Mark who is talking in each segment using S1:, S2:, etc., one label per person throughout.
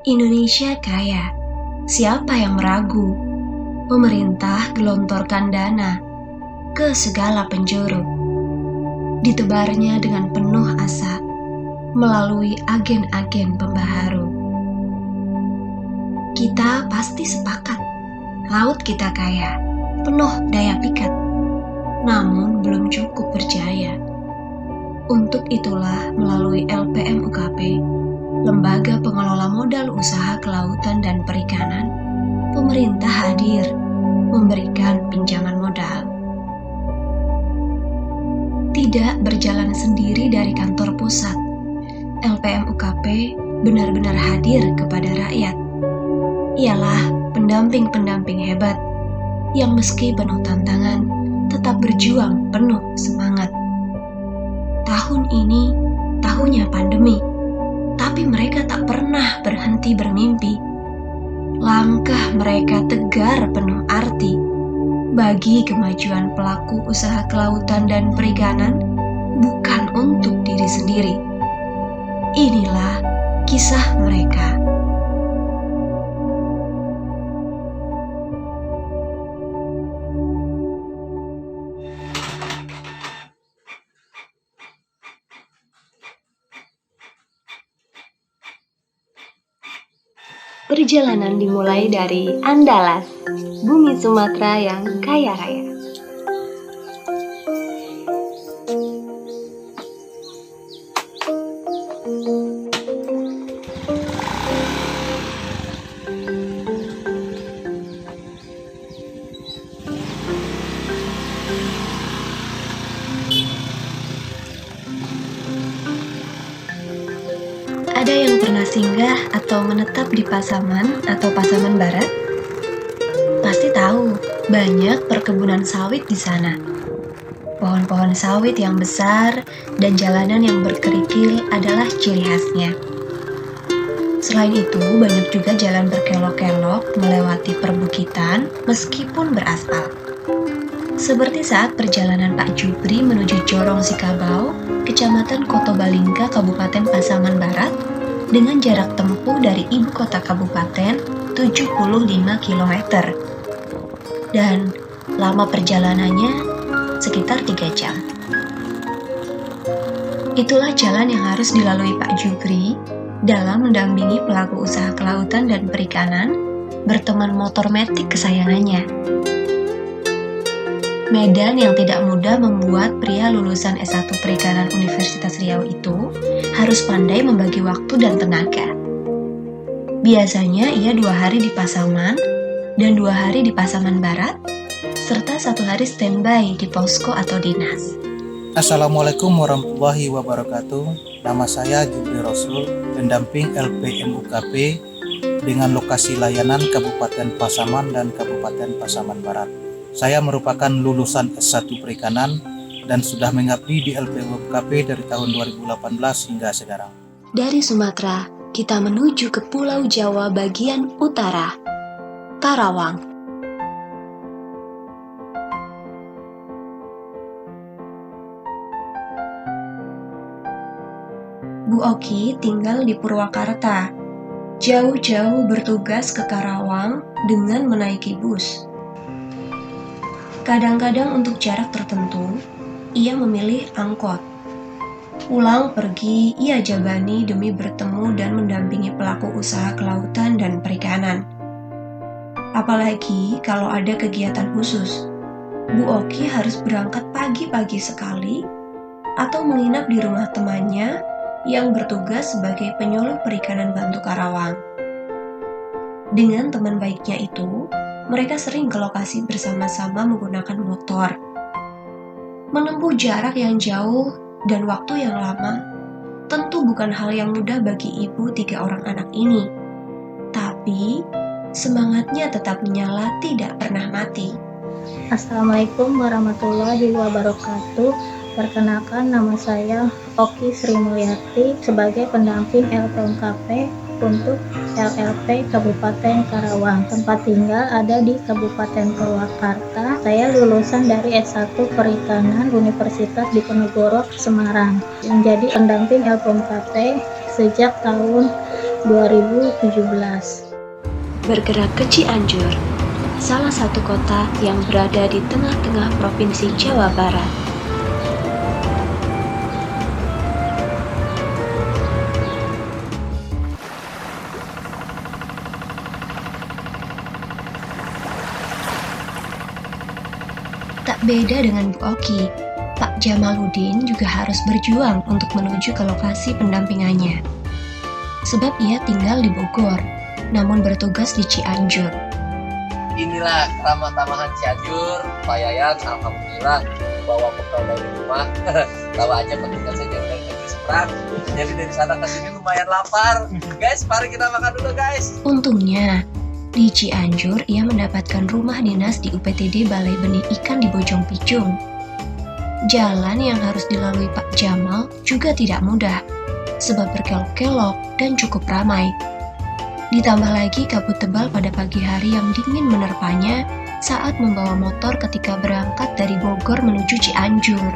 S1: Indonesia kaya, siapa yang meragu? Pemerintah gelontorkan dana ke segala penjuru. Ditebarnya dengan penuh asa melalui agen-agen pembaharu. Kita pasti sepakat, laut kita kaya, penuh daya pikat, namun belum cukup berjaya. Untuk itulah melalui LPM UKP, Lembaga Pengelola Modal Usaha Kelautan dan Perikanan, pemerintah hadir memberikan pinjaman modal. Tidak berjalan sendiri dari kantor pusat, LPM UKP benar-benar hadir kepada rakyat. Ialah pendamping-pendamping hebat yang meski penuh tantangan tetap berjuang penuh semangat. Tahun ini tahunnya pandemi, tapi mereka tak pernah berhenti bermimpi. Langkah mereka tegar penuh arti bagi kemajuan pelaku usaha kelautan dan perikanan, bukan untuk diri sendiri. Inilah kisah mereka. Perjalanan dimulai dari Andalas, bumi Sumatera yang kaya raya. Ada yang pernah singgah atau menetap di Pasaman atau Pasaman Barat? Pasti tahu, banyak perkebunan sawit di sana. Pohon-pohon sawit yang besar dan jalanan yang berkerikil adalah ciri khasnya. Selain itu, banyak juga jalan berkelok-kelok melewati perbukitan meskipun beraspal. Seperti saat perjalanan Pak Jupri menuju Jorong Sikabau, Kecamatan Kotobalingka, Kabupaten Pasaman Barat, dengan jarak tempuh dari ibu kota kabupaten 75 km. Dan lama perjalanannya sekitar 3 jam. Itulah jalan yang harus dilalui Pak Jupri dalam mendampingi pelaku usaha kelautan dan perikanan berteman motor metik kesayangannya. Medan yang tidak mudah membuat pria lulusan S1 Perikanan Universitas Riau itu harus pandai membagi waktu dan tenaga. Biasanya ia 2 hari di Pasaman dan 2 hari di Pasaman Barat, serta 1 hari standby di posko atau dinas.
S2: Assalamualaikum warahmatullahi wabarakatuh. Nama saya Jupri Rasul, pendamping LPM UKP dengan lokasi layanan Kabupaten Pasaman dan Kabupaten Pasaman Barat. Saya merupakan lulusan S1 Perikanan dan sudah mengabdi di LPM UKP dari tahun 2018 hingga sekarang.
S1: Dari Sumatera, kita menuju ke Pulau Jawa bagian utara, Karawang. Bu Oki tinggal di Purwakarta. Jauh-jauh bertugas ke Karawang dengan menaiki bus. Kadang-kadang untuk jarak tertentu, ia memilih angkot. Pulang pergi, ia jalani demi bertemu dan mendampingi pelaku usaha kelautan dan perikanan. Apalagi kalau ada kegiatan khusus, Bu Oki harus berangkat pagi-pagi sekali atau menginap di rumah temannya yang bertugas sebagai penyuluh perikanan Bantu Karawang. Dengan teman baiknya itu, mereka sering ke lokasi bersama-sama menggunakan motor. Menempuh jarak yang jauh dan waktu yang lama tentu bukan hal yang mudah bagi ibu 3 orang anak ini. Tapi semangatnya tetap menyala, tidak pernah mati.
S3: Assalamualaikum warahmatullahi wabarakatuh. Perkenalkan, nama saya Oki Sri Mulyati sebagai pendamping LPMKP untuk LLP Kabupaten Karawang. Tempat tinggal ada di Kabupaten Purwakarta. Saya lulusan dari S1 Perikanan Universitas Diponegoro, Semarang. Menjadi pendamping LPMKP sejak tahun 2017.
S1: Bergerak ke Cianjur, salah satu kota yang berada di tengah-tengah Provinsi Jawa Barat. Tak beda dengan Bu Oki, Pak Jamaludin juga harus berjuang untuk menuju ke lokasi pendampingannya. Sebab ia tinggal di Bogor, namun bertugas di Cianjur.
S4: Inilah keramat tamahan Cianjur, Pak Yayan, alhamdulillah bawa bekal dari rumah. Tahu aja petugas saya dari negeri seberang, jadi dari sana ke sini lumayan lapar. Guys, mari kita makan dulu guys.
S1: Untungnya, di Cianjur ia mendapatkan rumah dinas di UPTD Balai Benih Ikan di Bojong Picung. Jalan yang harus dilalui Pak Jamal juga tidak mudah, sebab berkelok-kelok dan cukup ramai. Ditambah lagi kabut tebal pada pagi hari yang dingin menerpanya saat membawa motor ketika berangkat dari Bogor menuju Cianjur.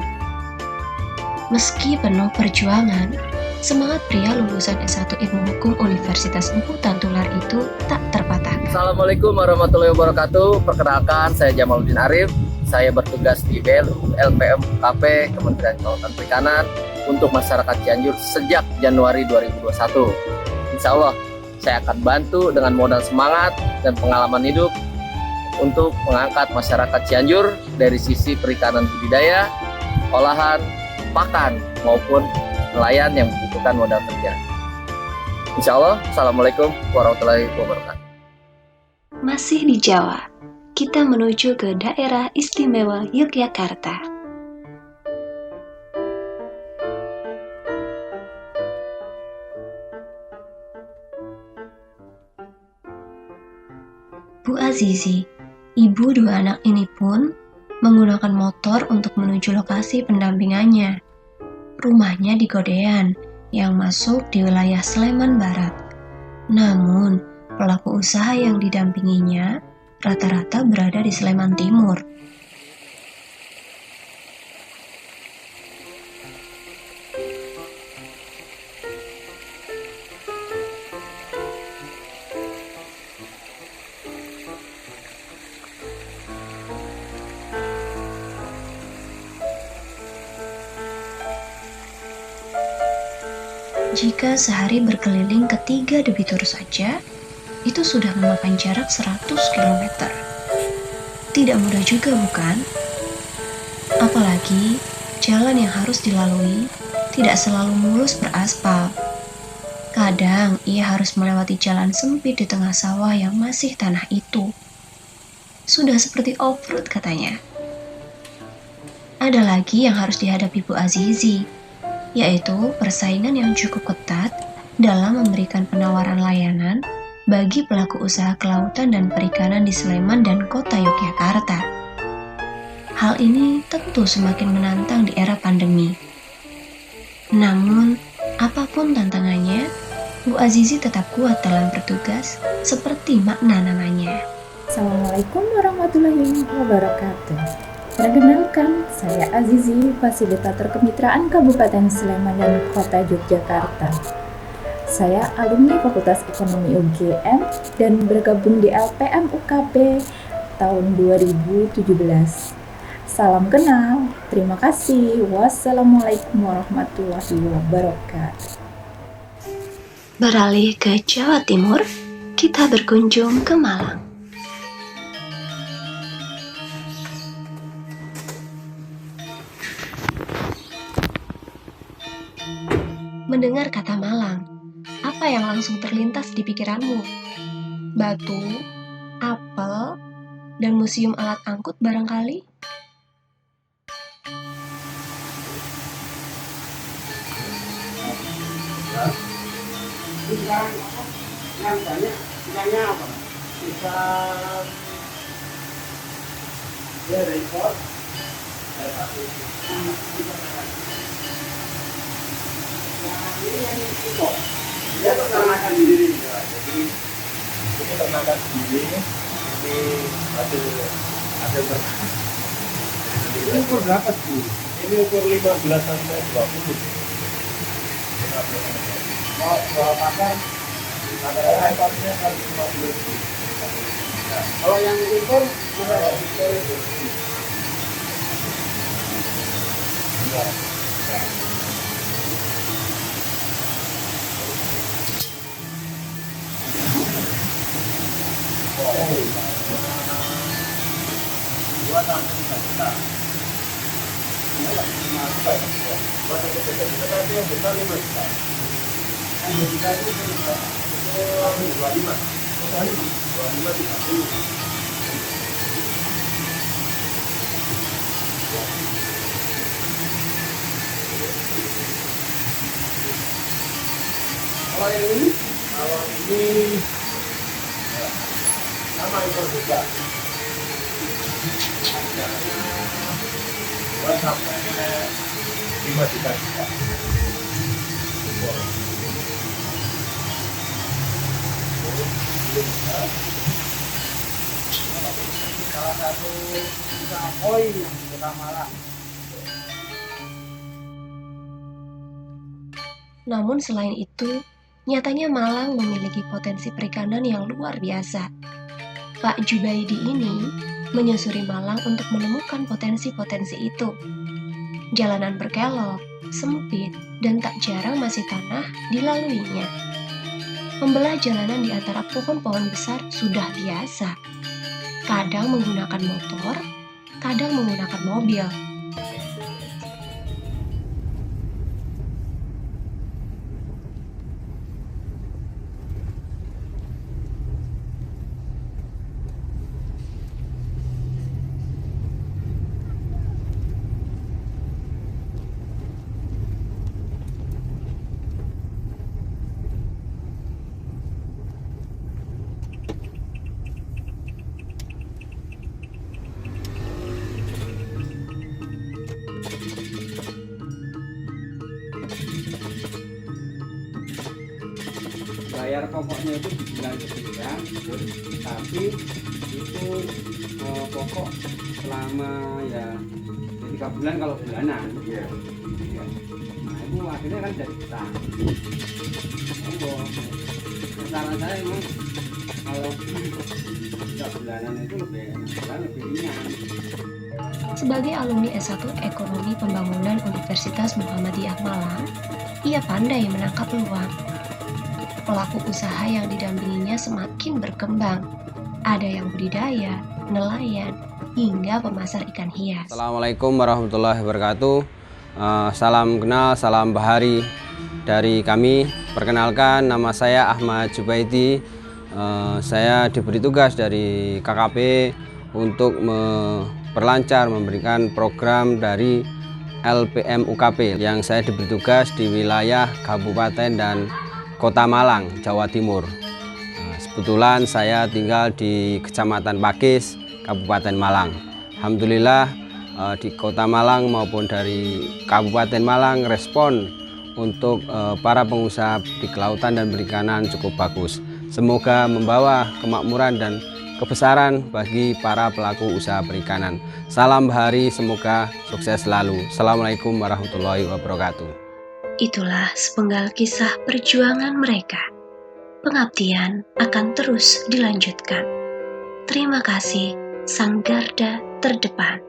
S1: Meski penuh perjuangan, semangat pria lulusan S1 Ilmu Hukum Universitas Empu Tantular itu tak terpatahkan.
S4: Assalamualaikum warahmatullahi wabarakatuh. Perkenalkan, saya Jamaludin Arif. Saya bertugas di BLU LPM UKP Kementerian Kelautan Perikanan untuk masyarakat Cianjur sejak Januari 2021. Insya Allah, saya akan bantu dengan modal semangat dan pengalaman hidup untuk mengangkat masyarakat Cianjur dari sisi perikanan budidaya, olahan, pakan, maupun nelayan yang membutuhkan modal kerja. Insya Allah, Assalamualaikum warahmatullahi wabarakatuh.
S1: Masih di Jawa, kita menuju ke daerah istimewa Yogyakarta. Bu Azizi, ibu dua anak ini pun menggunakan motor untuk menuju lokasi pendampingannya. Rumahnya di Godean, yang masuk di wilayah Sleman Barat. Namun, pelaku usaha yang didampinginya rata-rata berada di Sleman Timur. Jika sehari berkeliling ke 3 debitur saja, itu sudah memakan jarak 100 km. Tidak mudah juga, bukan? Apalagi jalan yang harus dilalui tidak selalu mulus beraspal. Kadang ia harus melewati jalan sempit di tengah sawah yang masih tanah itu. Sudah seperti off-road katanya. Ada lagi yang harus dihadapi Bu Azizi, yaitu persaingan yang cukup ketat dalam memberikan penawaran layanan bagi pelaku usaha kelautan dan perikanan di Sleman dan kota Yogyakarta. Hal ini tentu semakin menantang di era pandemi. Namun, apapun tantangannya, Bu Azizi tetap kuat dalam bertugas seperti makna namanya.
S5: Assalamualaikum warahmatullahi wabarakatuh. Perkenalkan, saya Azizi, fasilitator kemitraan Kabupaten Sleman dan Kota Yogyakarta. Saya alumni Fakultas Ekonomi UGM dan bergabung di LPM UKP tahun 2017. Salam kenal, terima kasih. Wassalamualaikum warahmatullahi wabarakatuh.
S1: Beralih ke Jawa Timur, kita berkunjung ke Malang. Mendengar kata Malang, apa yang langsung terlintas di pikiranmu? Batu, apel, dan museum alat angkut barangkali?
S6: Dia peternakan sendiri, jadi ini peternakan sendiri ini hasil ternak. Ini ukur berapa sih? Ini ukur 15 sampai 20. Kalau pasar Ada iPad-nya 150. Kalau yang impor impor itu. Kalau yang ini? Kalau ini sama impor juga. Harganya 2 sampai 5 juta. Impor. Salah satu usaha koi yang di Kota Malang.
S1: Namun selain itu, nyatanya Malang memiliki potensi perikanan yang luar biasa. Pak Jubaidi ini menyusuri Malang untuk menemukan potensi-potensi itu. Jalanan berkelok, sempit, dan tak jarang masih tanah dilaluinya. Membelah jalanan di antara pohon-pohon besar sudah biasa. Kadang menggunakan motor, kadang menggunakan mobil.
S7: Bayar pokoknya itu di bulan sekian, tapi itu pokok selama ya 3 bulan kalau bulanan. Iya. Nah itu akhirnya kan jadi utang. Saran saya emang kalau 3 bulanan itu lebih enak, lebih ringan.
S1: Sebagai alumni S1 Ekonomi Pembangunan Universitas Muhammadiyah Malang, ia pandai menangkap peluang. Pelaku usaha yang didampinginya semakin berkembang. Ada yang budidaya, nelayan, hingga pemasar ikan hias.
S8: Assalamualaikum warahmatullahi wabarakatuh. Salam kenal, salam bahari dari kami. Perkenalkan, nama saya Ahmad Jubaidi. Saya diberi tugas dari KKP untuk memperlancar memberikan program dari LPM UKP yang saya diberi tugas di wilayah Kabupaten dan Kota Malang, Jawa Timur. Kebetulan saya tinggal di Kecamatan Pakis, Kabupaten Malang. Alhamdulillah di Kota Malang maupun dari Kabupaten Malang respon untuk para pengusaha di kelautan dan perikanan cukup bagus. Semoga membawa kemakmuran dan kebesaran bagi para pelaku usaha perikanan. Salam bahari, semoga sukses selalu. Assalamualaikum warahmatullahi wabarakatuh.
S1: Itulah sepenggal kisah perjuangan mereka. Pengabdian akan terus dilanjutkan. Terima kasih, Sang Garda Terdepan.